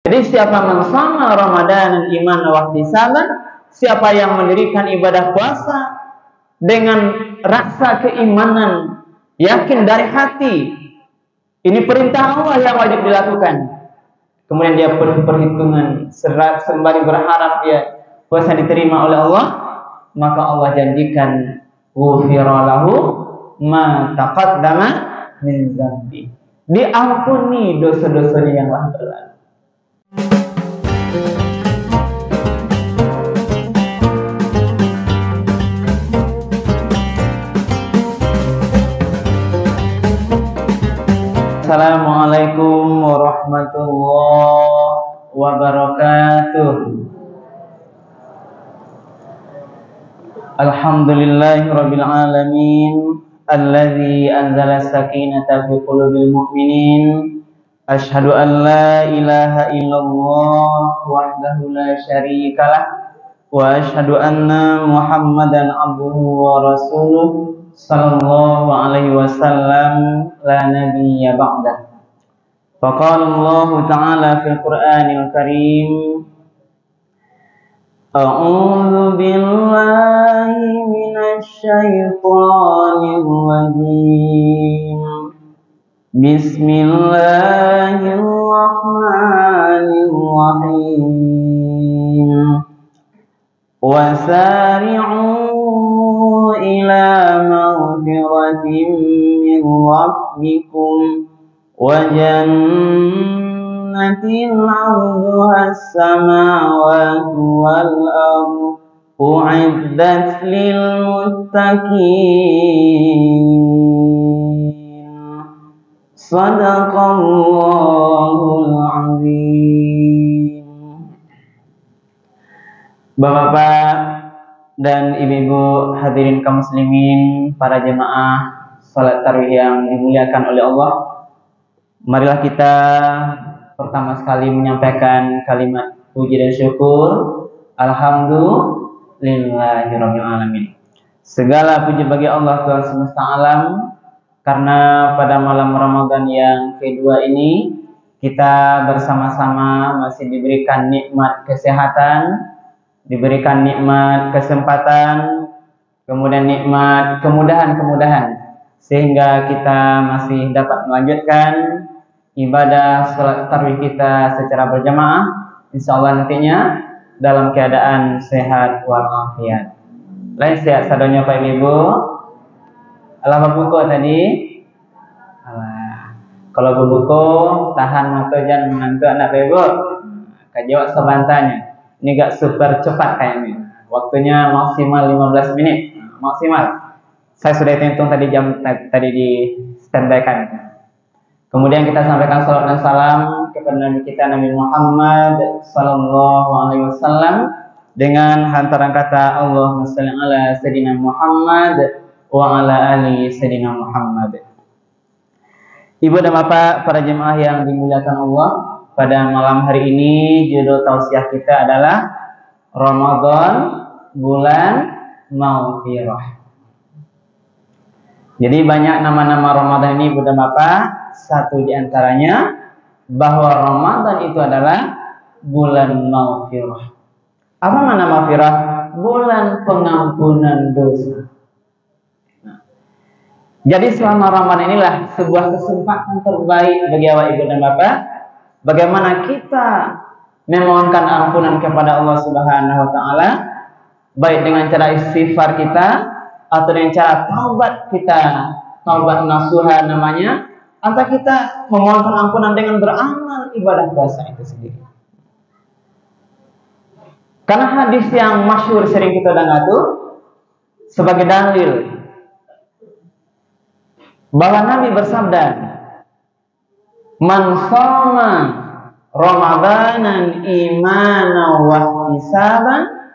Jadi siapa mensama Ramadan iman wa ihtisaban, siapa yang mendirikan ibadah puasa dengan rasa keimanan, yakin dari hati, ini perintah Allah yang wajib dilakukan. Kemudian dia penuh perhitungan, sembari berharap dia puasa diterima oleh Allah, maka Allah janjikan ghufira lahu ma taqaddama min dzambi. Diampuni dosa-dosanya yang telah berlalu. Assalamualaikum warahmatullahi wabarakatuh. Alhamdulillahirabbil alamin, alladzi anzala as-sakinata fi qulubil mu'minin. Asyhadu an la ilaha illallah wahdahu la syarikalah wa asyhadu anna Muhammadan abduhu wa rasuluh sallallahu alaihi wasallam la nabiyya ba'dah. Faqala Allah ta'ala fil Qur'anil Karim, a'udzu billahi minasy syaithanir rajim. Bismillahirrahmanirrahim. Wasari'u ila maghfiratin min rabbikum wa jannatin 'arduha as-samawati wal ardu u'iddat lil muttaqin. Shadaqallahul 'azim. Bapak-bapak dan ibu-ibu hadirin kaum muslimin, para jemaah salat tarawih yang dimuliakan oleh Allah, marilah kita pertama sekali menyampaikan kalimat puji dan syukur. Alhamdulillahirabbil alamin. Segala puji bagi Allah Tuhan semesta alam, karena pada malam Ramadan yang kedua ini kita bersama-sama masih diberikan nikmat kesehatan, diberikan nikmat kesempatan, kemudian nikmat kemudahan-kemudahan, sehingga kita masih dapat melanjutkan ibadah salat tarawih kita secara berjamaah, insyaallah nantinya dalam keadaan sehat walafiat. Lain sehat sadonya Pak Ibu. Alah buku tadi. Alah. Kalau buku tahan mata jangan menantu anak Ibu. Kajawab sebantanya. Ini gak super cepat kayaknya. Waktunya maksimal 15 menit. Maksimal. Saya sudah hitung tadi jam tadi di standby kan. Kemudian kita sampaikan salam dan salam kepada Nabi kita Nabi Muhammad sallallahu alaihi wasallam dengan hantaran kata Allahumma shalli ala sayyidina Muhammad wa ala ali sayyidina Muhammad. Ibu dan bapak para jemaah yang dimuliakan Allah, pada malam hari ini judul tausiah kita adalah Ramadan bulan maghfirah. Jadi banyak nama-nama Ramadan ini Ibu dan bapak. Satu di antaranya bahwa Ramadan itu adalah bulan maghfirah. Apa makna maghfirah? Bulan pengampunan dosa. Jadi selama Ramadan inilah sebuah kesempatan terbaik bagi awak Ibu dan bapak, bagaimana kita memohonkan ampunan kepada Allah Subhanahu wa taala, baik dengan cara istighfar kita atau dengan cara taubat kita, taubat nasuha namanya, atau kita memohonkan ampunan dengan beramal ibadah puasa itu sendiri. Karena hadis yang masyhur sering kita dengar itu sebagai dalil bahwa Nabi bersabda, "Man shoma Ramadanan imanan wa ihtisaban,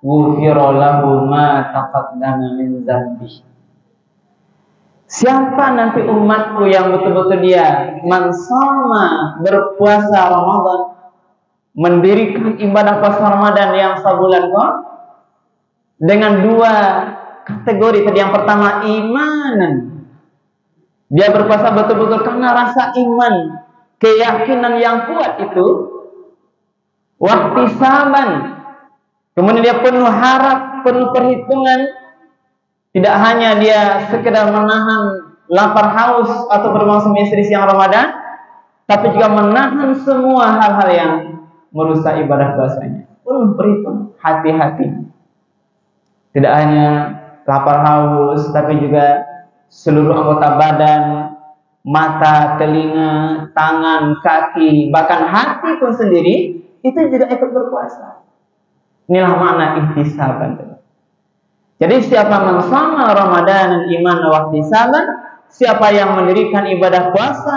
ghufira lahu ma taqaddama min dzambi." Siapa nanti umatku yang betul-betul dia man shoma, berpuasa Ramadan, mendirikan ibadah puasa Ramadan yang sebulan kok, dengan dua kategori tadi. Yang pertama imanan, dia berpuasa betul-betul karena rasa iman, keyakinan yang kuat itu wahtisaban. Kemudian dia penuh harap, penuh perhitungan. Tidak hanya dia sekedar menahan lapar haus atau bermaksud istri siang Ramadan, tapi juga menahan semua hal-hal yang merusak ibadah puasanya. Penuh perhitungan, hati-hati. Tidak hanya lapar haus, tapi juga seluruh anggota badan, mata, telinga, tangan, kaki, bahkan hati pun sendiri itu juga ikut berpuasa. Inilah makna ihtisaban. Jadi siapa mensama Ramadan iman wa ihtisaban, siapa yang mendirikan ibadah puasa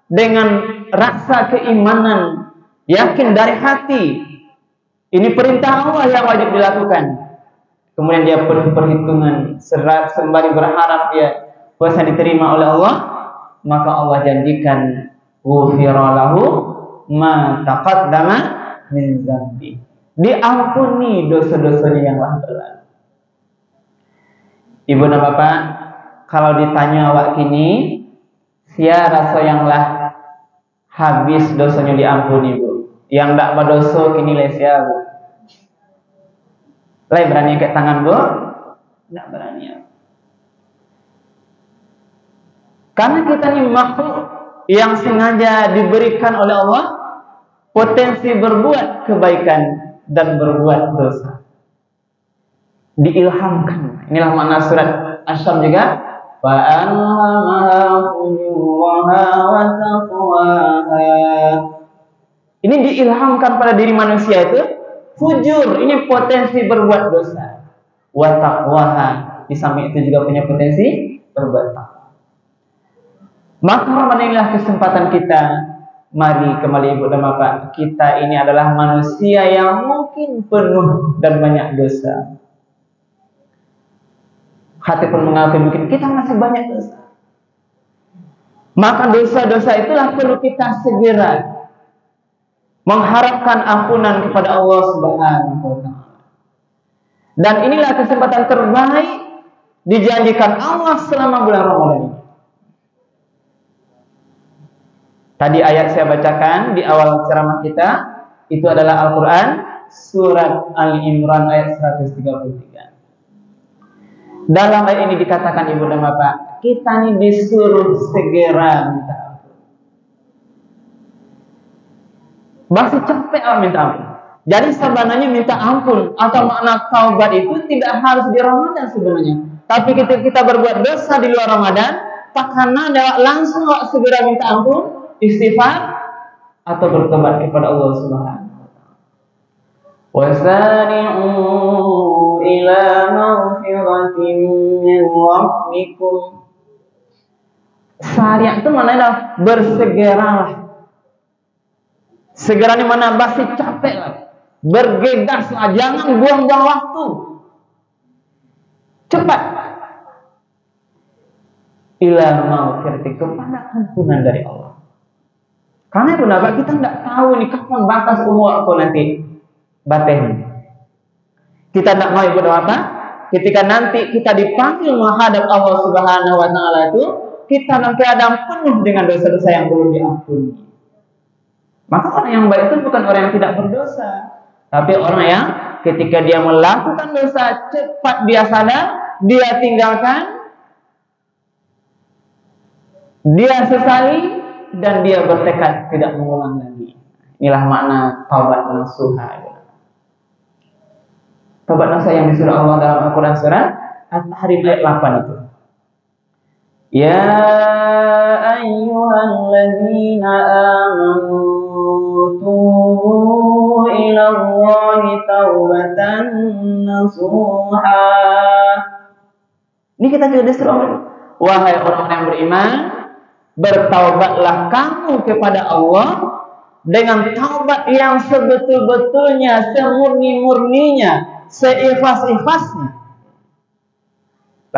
dengan rasa keimanan, yakin dari hati, ini perintah Allah yang wajib dilakukan. Kemudian dia penuh perhitungan, sembari berharap dia puasa diterima oleh Allah, maka Allah janjikan ghufira lahu ma taqaddama min dzambi. Diampuni dosa-dosanya yang telah berlalu. Ibu dan bapak, kalau ditanya awak kini, sia rasa yang lah habis dosanya diampuni bu. Yang tak berdosa kini lesia bu. Lai berani angkat tangan bu? Tidak berani. Karena kita ini makhluk yang sengaja diberikan oleh Allah potensi berbuat kebaikan dan berbuat dosa. Diilhamkan. Inilah makna surat Asy-Syams juga. Fa'alhamaha fujuraha wa taqwaha. Ini diilhamkan pada diri manusia itu fujur, ini potensi berbuat dosa. Wa taqwaha, di samping itu juga punya potensi berbuat takwa. Maka inilah kesempatan kita. Mari kembali ibu dan bapak, kita ini adalah manusia yang mungkin penuh dan banyak dosa. Hati pun mengakui mungkin kita masih banyak dosa. Maka dosa-dosa itulah perlu kita segera mengharapkan ampunan kepada Allah Subhanahu wa taala. Dan inilah kesempatan terbaik dijanjikan Allah selama bulan Ramadan ini. Tadi ayat saya bacakan di awal ceramah kita, itu adalah Al-Quran, surat Ali Imran ayat 133. Dalam ayat ini dikatakan ibu dan bapak, kita ini disuruh segera minta ampun. Masih capek minta ampun. Jadi sebenarnya minta ampun atau makna taubat itu tidak harus di Ramadan sebenarnya. Tapi ketika kita berbuat dosa di luar Ramadan, tak karena langsung segera minta ampun, istighfar atau bertobat kepada Allah Subhanahu wa taala. Wasari'u ila maghfiratin min rabbikum. Sari' itu maknanya bersegeralah. Segera ini mana masih capek lah. Bergegaslah, jangan buang-buang waktu. Cepat. Ila maghfiratin, kepada ampunan dari Allah. Karena pendapat kita tidak tahu nih kapan batas umur aku nanti batin. Kita tidak mau ibu apa? Ketika nanti kita dipanggil menghadap Allah Subhanahu wa taala itu, kita nanti ada penuh dengan dosa-dosa yang belum diampuni. Maka orang yang baik itu bukan orang yang tidak berdosa, tapi orang yang ketika dia melakukan dosa cepat dia sadar, dia tinggalkan, dia sesali, dan dia bertekad tidak mengulang lagi. Inilah makna taubat nasuha. Taubat nasuha yang disuruh Allah dalam Al-Quran surat At-Tahrim ayat 8 itu. Ya ayyuhalladzina amanu tubu ilallahi taubatan nasuha. Ini kita juga disuruh Allah. Wahai orang-orang yang beriman, bertaubatlah kamu kepada Allah dengan taubat yang sebetul-betulnya, semurni-murninya, seikhlas-ikhlasnya.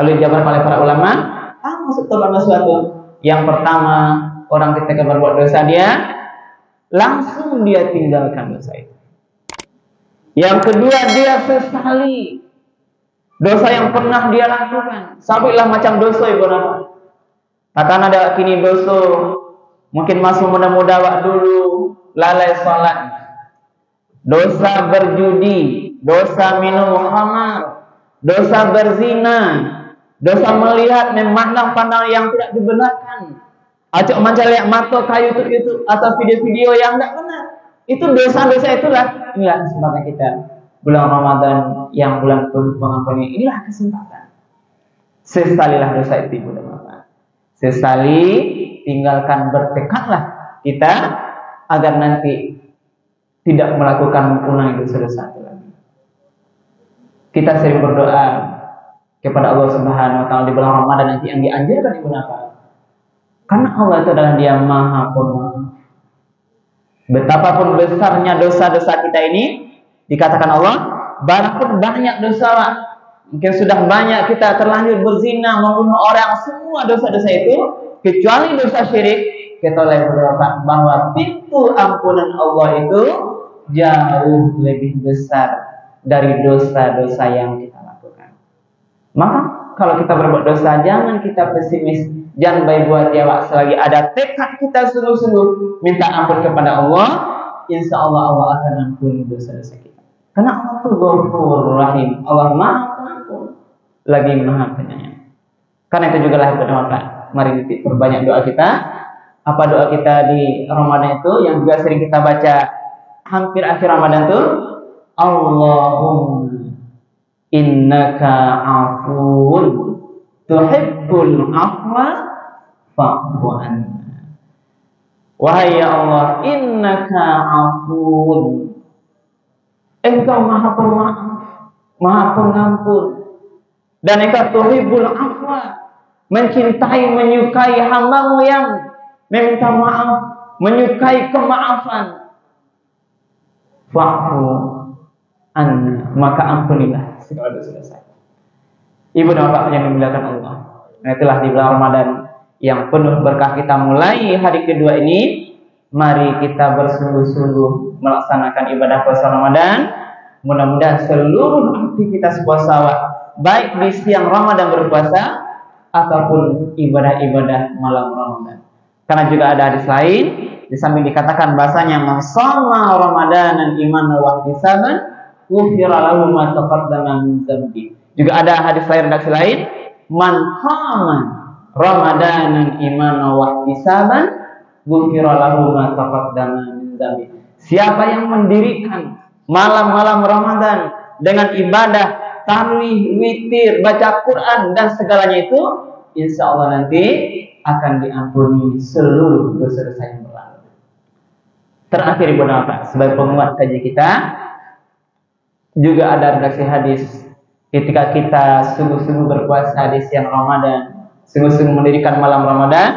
Lalu dijawab oleh para ulama, maksud taubat sesuatu. Yang pertama, orang ketika berbuat dosa dia langsung dia tinggalkan dosa itu. Yang kedua, dia sesali dosa yang pernah dia lakukan. Sampailah macam dosa ibu bapak. Katakan ada kini dosa, mungkin masih muda-muda wak dulu lalai sholat. dosa berjudi, dosa minum khamar, dosa berzina, dosa melihat memandang-pandang yang tidak dibenarkan, acok mencari mata kayu YouTube atau video-video yang tidak benar. Itu dosa-dosa itulah. Inilah kesempatan kita bulan Ramadan yang bulan penuh pengampunan. Inilah kesempatan. Sesalilah dosa itu ibu dan bapak. Sesali, tinggalkan, bertekadlah kita agar nanti tidak melakukan mengulangi dosa-dosa itu lagi. Kita sering berdoa kepada Allah Subhanahu wa taala di bulan Ramadan nanti yang dianjurkan ibu bapak. Karena Allah itu adalah Dia Maha Pemaaf. Betapapun besarnya dosa-dosa kita ini, dikatakan Allah, walaupun banyak dosa, mungkin sudah banyak kita terlanjur berzina, membunuh orang, semua dosa-dosa itu, kecuali dosa syirik, kita lihat bahwa pintu ampunan Allah itu jauh lebih besar dari dosa-dosa yang kita lakukan. Maka kalau kita berbuat dosa, jangan kita pesimis, jangan baik buat ya Pak. Selagi ada tekad kita sungguh-sungguh minta ampun kepada Allah, insya Allah Allah akan ampuni dosa-dosa kita. Karena Allah itu Ghafurur Rahim, Allah Maha Pengampun, lagi Maha Penyayang. Karena itu juga lah Bapak, mari perbanyak doa kita. Apa doa kita di Ramadan itu yang juga sering kita baca hampir akhir Ramadan itu, Allahumma innaka afuun tuhibbul afwa fa'fu anna. Wahai ya Allah, innaka afuun, Engkau Maha Pemaaf, Maha Pengampun, dan Engkau tuhibbul afwa, mencintai, menyukai hamba-Mu yang meminta maaf, menyukai kemaafan. Fa'fu anna, maka ampunilah segala dosa-dosa. Ibu dan bapak yang dimuliakan Allah, nah itulah di bulan Ramadan yang penuh berkah kita mulai hari kedua ini. Mari kita bersungguh-sungguh melaksanakan ibadah puasa Ramadan. Mudah-mudahan seluruh aktivitas puasa, baik di siang Ramadan berpuasa ataupun ibadah-ibadah malam Ramadan. Karena juga ada hadis lain, di samping dikatakan bahasanya man shoma Ramadanan imanan wa ihtisaban ghufira lahu ma taqaddama min dzambi. Juga ada hadis lain, redaksi lain, man qama Ramadanan imanan wa ihtisaban ghufira lahu ma taqaddama min dzambi. Siapa yang mendirikan malam-malam Ramadan dengan ibadah tarawih, witir, baca Quran dan segalanya itu, insya Allah nanti akan diampuni seluruh dosa-dosa yang berlalu. Terakhir Ibu Bapak, sebagai penguat kaji kita, juga ada redaksi hadis ketika kita sungguh-sungguh berpuasa di siang Ramadan, sungguh-sungguh mendirikan malam Ramadan,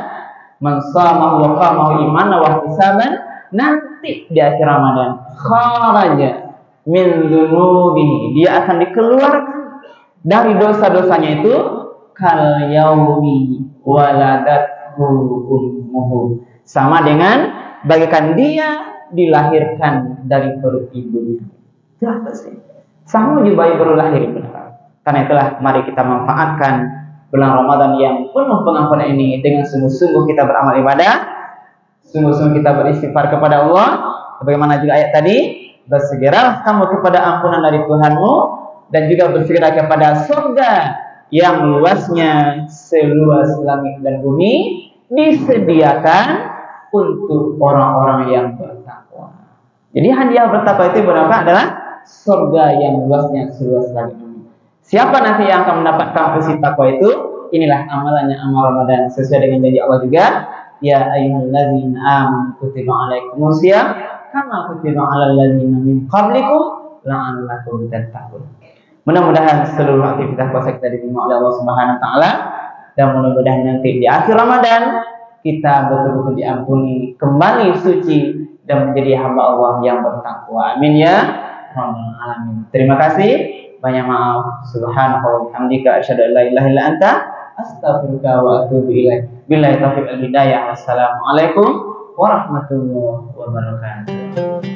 man shamahu wa qamahu imanan wa ihtisaban, nanti di akhir Ramadan kharaja min dzunubihi, dia akan dikeluarkan dari dosa-dosanya itu kal yaumi waladathu ummuhu, sama dengan bagaikan dia dilahirkan dari perut ibunya. Itu sih sama juga baru lahir. Karena itulah mari kita manfaatkan bulan Ramadan yang penuh pengampunan ini dengan sungguh-sungguh kita beramal ibadah, sungguh-sungguh kita beristighfar kepada Allah. Bagaimana juga ayat tadi, bersegeralah kamu kepada ampunan dari Tuhanmu dan juga bersegera kepada surga yang luasnya seluas langit dan bumi, disediakan untuk orang-orang yang bertakwa. Jadi hadiah bertakwa itu berapa? Adalah surga yang luasnya seluas langit dan bumi. Siapa nanti yang akan mendapatkan posisi takwa itu? Inilah amalannya amal Ramadan sesuai dengan janji Allah juga. Ya ayyuhalladzina amanu kutiba alaikumus syiyam kama kutiba alal ladzina min qablikum la'allakum tattaqun. Mudah-mudahan seluruh aktivitas puasa kita diterima oleh Allah Subhanahu wa taala, dan mudah-mudahan nanti di akhir Ramadan kita betul-betul diampuni, kembali suci dan menjadi hamba Allah yang bertakwa. Amin ya rabbal alamin. Terima kasih. Banyak maaf. Subhanallah wa bihamdika asyhadu an la ilaha illa anta astaghfiruka wa atubu ilaik. Billahi taufiq wal hidayah. Wassalamualaikum warahmatullahi wabarakatuh.